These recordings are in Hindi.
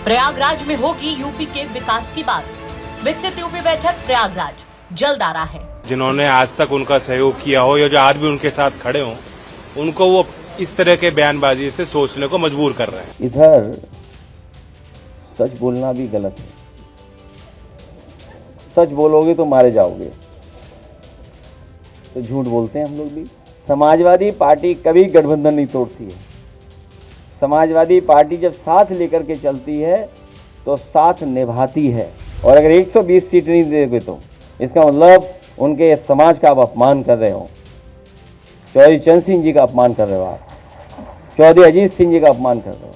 प्रयागराज में होगी यूपी के विकास की बात। विकसित यूपी बैठक प्रयागराज जल्द आ रहा है। जिन्होंने आज तक उनका सहयोग किया हो या जो आज भी उनके साथ खड़े हों, उनको वो इस तरह के बयानबाजी से सोचने को मजबूर कर रहे हैं। इधर सच बोलना भी गलत है। सच बोलोगे तो मारे जाओगे, तो झूठ बोलते हैं हम लोग भी। समाजवादी पार्टी कभी गठबंधन नहीं तोड़ती है। समाजवादी पार्टी जब साथ लेकर के चलती है तो साथ निभाती है। और अगर 120 सीट नहीं देगे तो इसका मतलब उनके समाज का आप अपमान कर रहे हो। चौधरी चरण सिंह जी का अपमान कर रहे हो, आप चौधरी अजीत सिंह जी का अपमान कर रहे हो।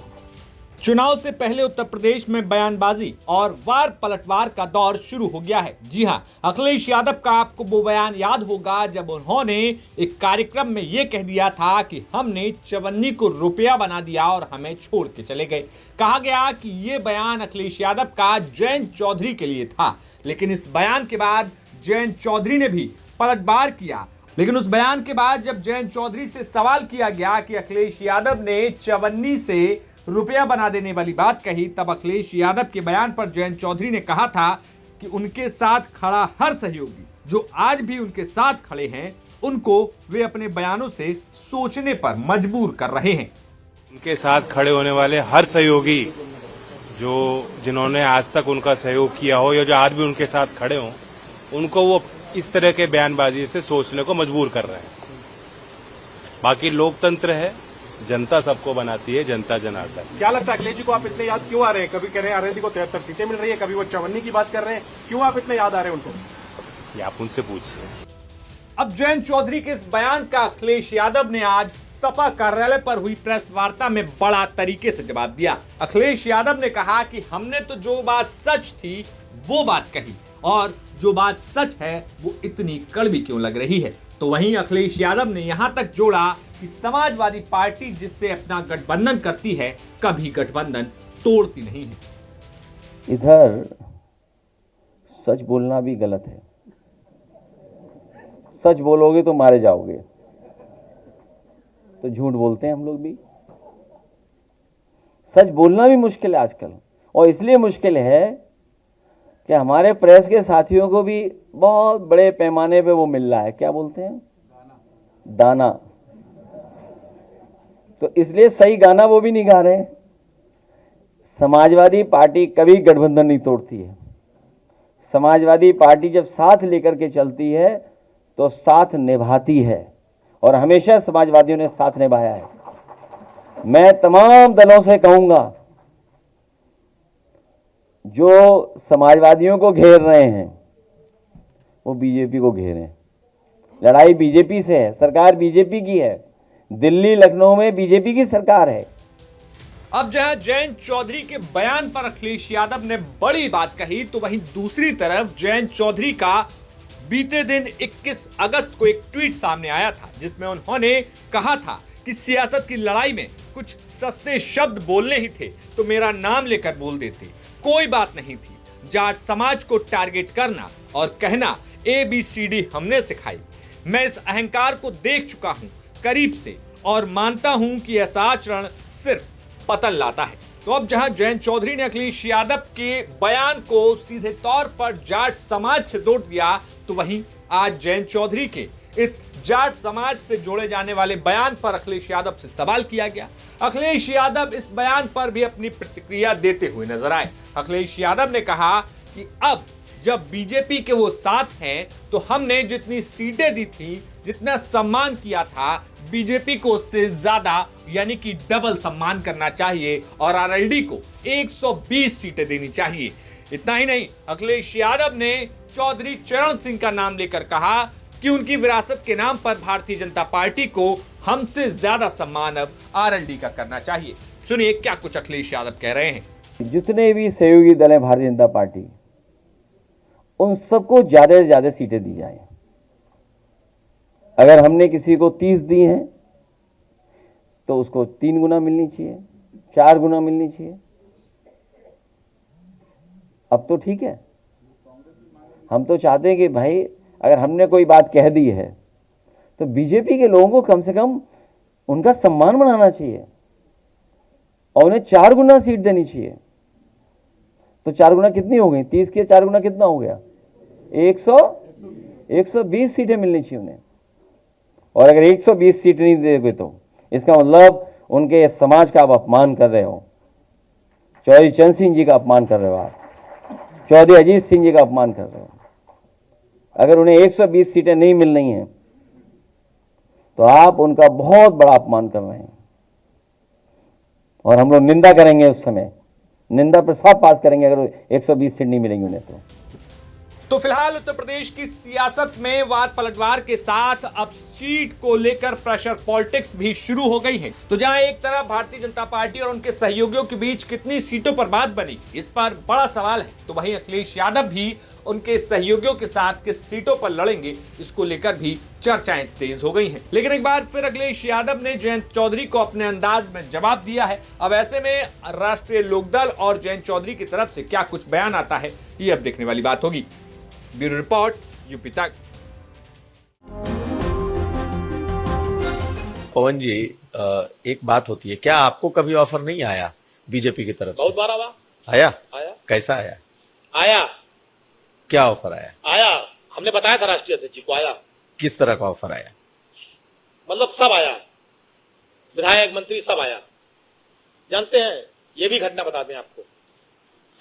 चुनाव से पहले उत्तर प्रदेश में बयानबाजी और वार पलटवार का दौर शुरू हो गया है। जी हां, अखिलेश यादव का आपको वो बयान याद होगा जब उन्होंने एक कार्यक्रम में ये कह दिया था कि हमने चवन्नी को रुपया बना दिया और हमें छोड़ के चले गए। कहा गया कि ये बयान अखिलेश यादव का जयंत चौधरी के लिए था, लेकिन इस बयान के बाद जयंत चौधरी ने भी पलटवार किया। लेकिन उस बयान के बाद जब जयंत चौधरी से सवाल किया गया कि अखिलेश यादव ने चवन्नी से रुपया बना देने वाली बात कही, तब अखिलेश यादव के बयान पर जयंत चौधरी ने कहा था कि उनके साथ खड़ा हर सहयोगी जो आज भी उनके साथ खड़े हैं, उनको वे अपने बयानों से सोचने पर मजबूर कर रहे हैं। उनके साथ खड़े होने वाले हर सहयोगी जिन्होंने आज तक उनका सहयोग किया हो या जो आज भी उनके साथ खड़े हों, उनको वो इस तरह के बयानबाजी से सोचने को मजबूर कर रहे हैं। बाकी लोकतंत्र है, जनता सबको बनाती है, जनता जनार्दन। क्या लगता है अखिलेश जी को आप इतने याद क्यों आ रहे हैं? कभी कह रहे हैं आरएलडी को 73 सीटें मिल रही है, कभी वो चवन्नी की बात कर रहे हैं, क्यों आप इतने याद आ रहे हैं उनको? ये आप उनसे पूछिए। अब जयंत चौधरी के इस बयान का अखिलेश यादव ने आज सपा कार्यालय पर हुई प्रेस वार्ता में बड़ा तरीके से जवाब दिया। अखिलेश यादव ने कहा कि हमने तो जो बात सच थी वो बात कही, और जो बात सच है वो इतनी कड़वी क्यों लग रही है। तो वहीं अखिलेश यादव ने यहां तक जोड़ा कि समाजवादी पार्टी जिससे अपना गठबंधन करती है, कभी गठबंधन तोड़ती नहीं है। इधर सच बोलना भी गलत है। सच बोलोगे तो मारे जाओगे, तो झूठ बोलते हैं हम लोग भी। सच बोलना भी मुश्किल है आजकल, और इसलिए मुश्किल है कि हमारे प्रेस के साथियों को भी बहुत बड़े पैमाने पे वो मिल रहा है, क्या बोलते हैं, दाना। तो इसलिए सही गाना वो भी नहीं गा रहे। समाजवादी पार्टी कभी गठबंधन नहीं तोड़ती है। समाजवादी पार्टी जब साथ लेकर के चलती है तो साथ निभाती है, और हमेशा समाजवादियों ने साथ निभाया है। मैं तमाम दलों से कहूंगा जो समाजवादियों को घेर रहे हैं वो बीजेपी को घेरें। लड़ाई बीजेपी से है, सरकार बीजेपी की है, दिल्ली लखनऊ में बीजेपी की सरकार है। अब जहां जयंत चौधरी के बयान पर अखिलेश यादव ने बड़ी बात कही, तो वहीं दूसरी तरफ जयंत चौधरी का बीते दिन 21 अगस्त को एक ट्वीट सामने आया था, जिसमें उन्होंने कहा था कि सियासत की लड़ाई में कुछ सस्ते शब्द बोलने ही थे तो मेरा नाम लेकर बोल देते, कोई बात नहीं थी। जाट समाज को टारगेट करना और कहना ABCD हमने सिखाई। मैं इस अहंकार को देख चुका हूं करीब से और मानता हूं कि ऐसा आचरण सिर्फ पतन लाता है। तो अब जहां जयंत चौधरी ने अखिलेश यादव के बयान को सीधे तौर पर जाट समाज से जोड़ दिया, तो वहीं आज जयंत चौधरी के इस जाट समाज से जोड़े जाने वाले बयान पर अखिलेश यादव से सवाल किया गया। अखिलेश यादव इस बयान पर भी अपनी प्रतिक्रिया देते हुए नजर आए। अखिलेश यादव ने कहा कि अब जब बीजेपी के वो साथ हैं तो हमने जितनी सीटें दी थी, जितना सम्मान किया था, बीजेपी को उससे ज्यादा यानी कि डबल सम्मान करना चाहिए और आरएलडी को 120 सीटें देनी चाहिए। इतना ही नहीं, अखिलेश यादव ने चौधरी चरण सिंह का नाम लेकर कहा कि उनकी विरासत के नाम पर भारतीय जनता पार्टी को हमसे ज्यादा सम्मान अब आरएलडी का करना चाहिए। सुनिए क्या कुछ अखिलेश यादव कह रहे हैं। जितने भी सहयोगी दल हैं भारतीय जनता पार्टी, उन सबको ज्यादा से ज्यादा सीटें दी जाए। अगर हमने किसी को 30 दी हैं तो उसको 3 गुना मिलनी चाहिए, 4 गुना मिलनी चाहिए। अब तो ठीक है, हम तो चाहते हैं कि भाई अगर हमने कोई बात कह दी है तो बीजेपी के लोगों को कम से कम उनका सम्मान बनाना चाहिए और उन्हें 4 गुना सीट देनी चाहिए। तो 4 गुना कितनी हो गई? 30 के 4 गुना कितना हो गया? 120 सीटें मिलनी चाहिए उन्हें। और अगर 120 सीट नहीं दोगे तो इसका मतलब उनके समाज का आप अपमान कर रहे हो। चौधरी चरण सिंह जी का अपमान कर रहे हो आप, चौधरी अजीत सिंह जी का अपमान कर रहे हो। अगर उन्हें 120 सीटें नहीं मिल रही हैं तो आप उनका बहुत बड़ा अपमान कर रहे हैं और हम लोग निंदा करेंगे। उस समय निंदा प्रस्ताव पास करेंगे अगर 120 सीट नहीं मिलेंगी उन्हें तो फिलहाल उत्तर प्रदेश की सियासत में वार पलटवार के साथ अब सीट को लेकर प्रेशर पॉलिटिक्स भी शुरू हो गई है। तो जहां एक तरफ भारतीय जनता पार्टी और उनके सहयोगियों के बीच कितनी सीटों पर बात बनी, इस पर बड़ा सवाल है, तो वहीं अखिलेश यादव भी उनके सहयोगियों के साथ किस सीटों पर लड़ेंगे, इसको लेकर भी चर्चाएं तेज हो गई हैं। लेकिन एक बार फिर अखिलेश यादव ने जयंत चौधरी को अपने अंदाज में जवाब दिया है। अब ऐसे में राष्ट्रीय लोकदल और जयंत चौधरी की तरफ से क्या कुछ बयान आता है, ये अब देखने वाली बात होगी। ब्यूरो रिपोर्ट, यूपी तक। पवन जी, एक बात होती है, क्या आपको कभी ऑफर नहीं आया बीजेपी की तरफ से? बहुत बार आया। आया। कैसा आया? आया। क्या ऑफर आया? आया, हमने बताया था राष्ट्रीय अध्यक्ष जी को। आया। किस तरह का ऑफर आया? मतलब सब आया, विधायक मंत्री सब आया। जानते हैं, ये भी घटना बता दें आपको,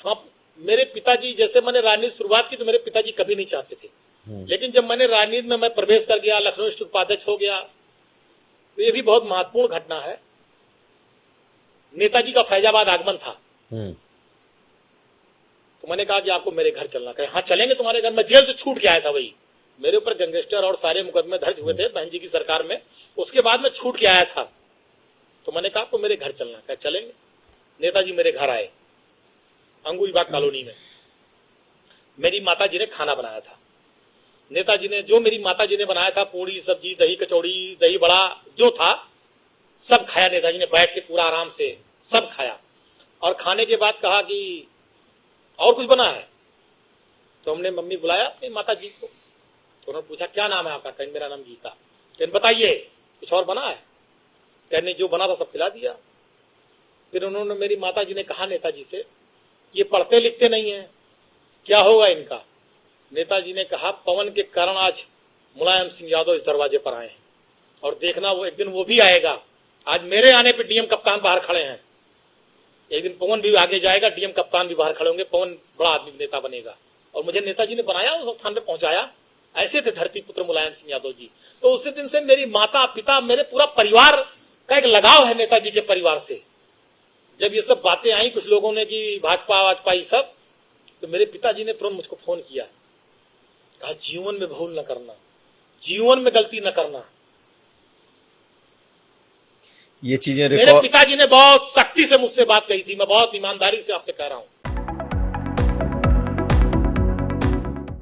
हम मेरे पिताजी, जैसे मैंने राजनीति शुरुआत की तो मेरे पिताजी कभी नहीं चाहते थे, लेकिन जब मैंने राजनीति में मैं प्रवेश कर गया, लखनऊ स्थित उपाध्यक्ष हो गया, तो ये भी बहुत महत्वपूर्ण घटना है। नेताजी का फैजाबाद आगमन था, तो मैंने कहा कि आपको मेरे घर चलना। कहे हाँ चलेंगे तुम्हारे घर। मैं जेल से छूट के आया था, वही मेरे ऊपर गैंगस्टर और सारे मुकदमे दर्ज हुए थे बहन जी की सरकार में, उसके बाद मैं छूट के आया था। तो मैंने कहा आपको मेरे घर चलना। कहे चलेंगे। नेताजी मेरे घर आए, अंगूरीबाग कॉलोनी में। मेरी माता जी ने खाना बनाया था। नेताजी ने जो मेरी माता जी ने बनाया था, पूड़ी सब्जी दही कचौड़ी दही बड़ा जो था सब खाया। नेताजी ने बैठ के पूरा आराम से सब खाया और खाने के बाद कहा कि और कुछ बना है। तो हमने मम्मी बुलाया अपनी माता जी को, तो उन्होंने पूछा क्या नाम है आपका? कहने मेरा नाम गीता। कहने बताइए कुछ और बना है? कहने जो बना था सब खिला दिया। फिर उन्होंने, मेरी माता जी ने कहा नेताजी से, ये पढ़ते लिखते नहीं है, क्या होगा इनका? नेताजी ने कहा पवन के कारण आज मुलायम सिंह यादव इस दरवाजे पर आए हैं और देखना वो एक दिन वो भी आएगा। आज मेरे आने पे डीएम कप्तान बाहर खड़े हैं, एक दिन पवन भी आगे जाएगा, डीएम कप्तान भी बाहर खड़े होंगे, पवन बड़ा आदमी नेता बनेगा। और मुझे नेताजी ने बनाया, उस स्थान पे पहुंचाया। ऐसे थे धरती पुत्र मुलायम सिंह यादव जी। तो उसी दिन से मेरी माता पिता मेरे पूरा परिवार का एक लगाव है नेताजी के परिवार से। जब ये सब बातें आई कुछ लोगों ने कि भाजपा ये सब, तो मेरे पिताजी ने तुरंत मुझको फोन किया, कहा जीवन में भूल न करना, जीवन में गलती न करना। ये चीजें मेरे पिताजी ने बहुत सख्ती से मुझसे बात कही थी। मैं बहुत ईमानदारी से आपसे कह रहा हूं।